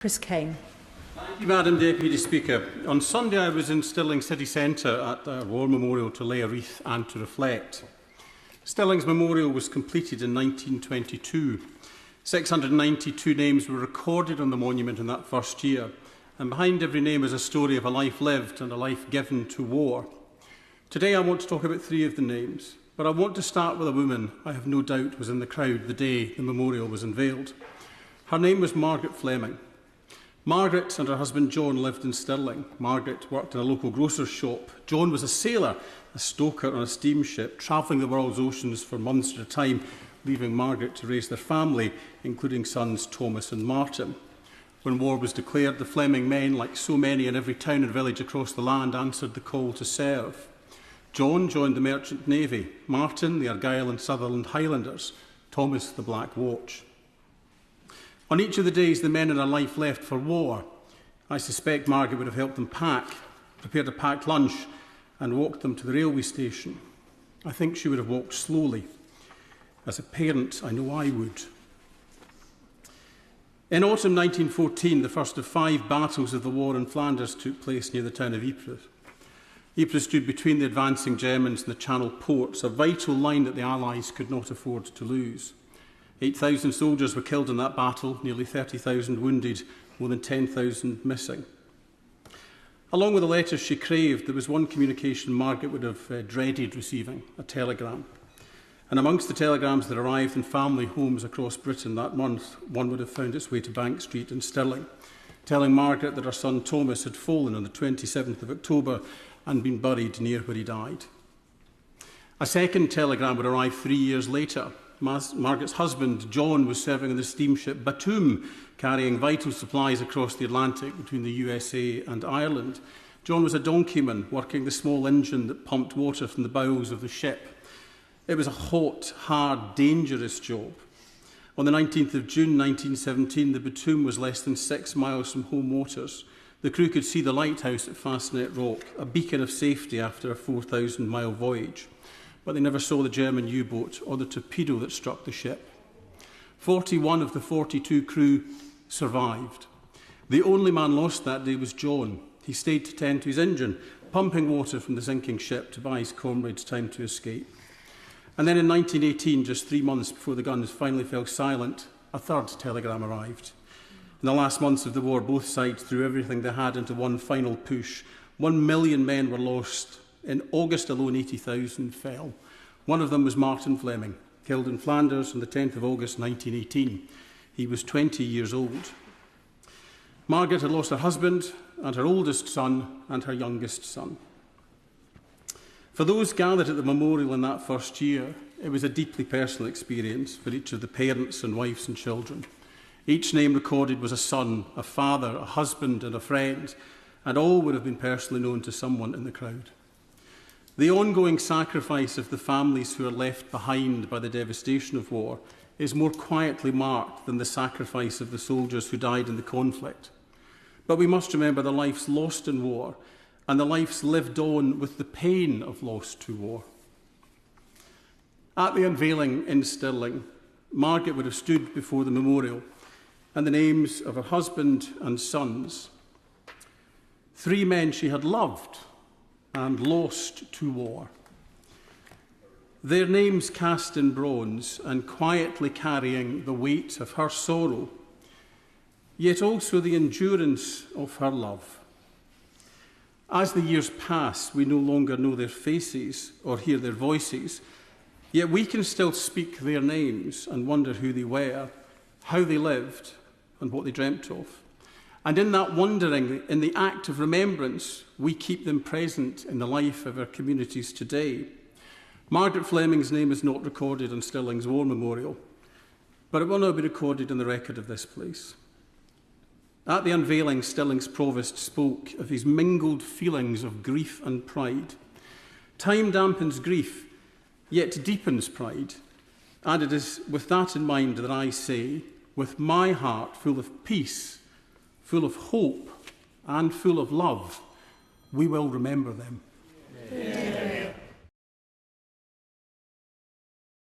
Chris Kane. Thank you, Madam Deputy Speaker. On Sunday I was in Stirling City Centre at the War Memorial to lay a wreath and to reflect. Stirling's memorial was completed in 1922. 692 names were recorded on the monument in that first year, and behind every name is a story of a life lived and a life given to war. Today I want to talk about three of the names, but I want to start with a woman I have no doubt was in the crowd the day the memorial was unveiled. Her name was Margaret Fleming. Margaret and her husband John lived in Stirling. Margaret worked in a local grocer's shop. John was a sailor, a stoker on a steamship, travelling the world's oceans for months at a time, leaving Margaret to raise their family, including sons Thomas and Martin. When war was declared, the Fleming men, like so many in every town and village across the land, answered the call to serve. John joined the Merchant Navy, Martin the Argyll and Sutherland Highlanders, Thomas the Black Watch. On each of the days the men in her life left for war, I suspect Margaret would have helped them pack, prepared a packed lunch and walked them to the railway station. I think she would have walked slowly. As a parent, I know I would. In autumn 1914, the first of 5 battles of the war in Flanders took place near the town of Ypres. Ypres stood between the advancing Germans and the Channel ports, a vital line that the Allies could not afford to lose. 8,000 soldiers were killed in that battle, nearly 30,000 wounded, more than 10,000 missing. Along with the letters she craved, there was one communication Margaret would have dreaded receiving, a telegram. And amongst the telegrams that arrived in family homes across Britain that month, one would have found its way to Bank Street in Stirling, telling Margaret that her son Thomas had fallen on the 27th of October and been buried near where he died. A second telegram would arrive 3 years later. Margaret's husband, John, was serving on the steamship Batum, carrying vital supplies across the Atlantic between the USA and Ireland. John was a donkeyman working the small engine that pumped water from the bowels of the ship. It was a hot, hard, dangerous job. On the 19th of June 1917, the Batum was less than 6 miles from home waters. The crew could see the lighthouse at Fastnet Rock, a beacon of safety after a 4,000-mile voyage. But they never saw the German U-boat or the torpedo that struck the ship. 41 of the 42 crew survived. The only man lost that day was John. He stayed to tend to his engine, pumping water from the sinking ship to buy his comrades time to escape. And then in 1918, just 3 months before the guns finally fell silent, a third telegram arrived. In the last months of the war, both sides threw everything they had into one final push. 1 million men were lost. In August alone, 80,000 fell. One of them was Martin Fleming, killed in Flanders on the 10th of August 1918. He was 20 years old. Margaret had lost her husband and her oldest son and her youngest son. For those gathered at the memorial in that first year, it was a deeply personal experience for each of the parents and wives and children. Each name recorded was a son, a father, a husband and a friend, and all would have been personally known to someone in the crowd. The ongoing sacrifice of the families who are left behind by the devastation of war is more quietly marked than the sacrifice of the soldiers who died in the conflict. But we must remember the lives lost in war and the lives lived on with the pain of loss to war. At the unveiling in Stirling, Margaret would have stood before the memorial and the names of her husband and sons. 3 men she had loved and lost to war. Their names cast in bronze and quietly carrying the weight of her sorrow, yet also the endurance of her love. As the years pass, we no longer know their faces or hear their voices, yet we can still speak their names and wonder who they were, how they lived, and what they dreamt of. And in that wondering, in the act of remembrance, we keep them present in the life of our communities today. Margaret Fleming's name is not recorded on Stirling's War Memorial, but it will now be recorded in the record of this place. At the unveiling, Stirling's provost spoke of his mingled feelings of grief and pride. Time dampens grief, yet deepens pride. And it is with that in mind that I say, with my heart full of peace, full of hope and full of love, we will remember them. Yeah.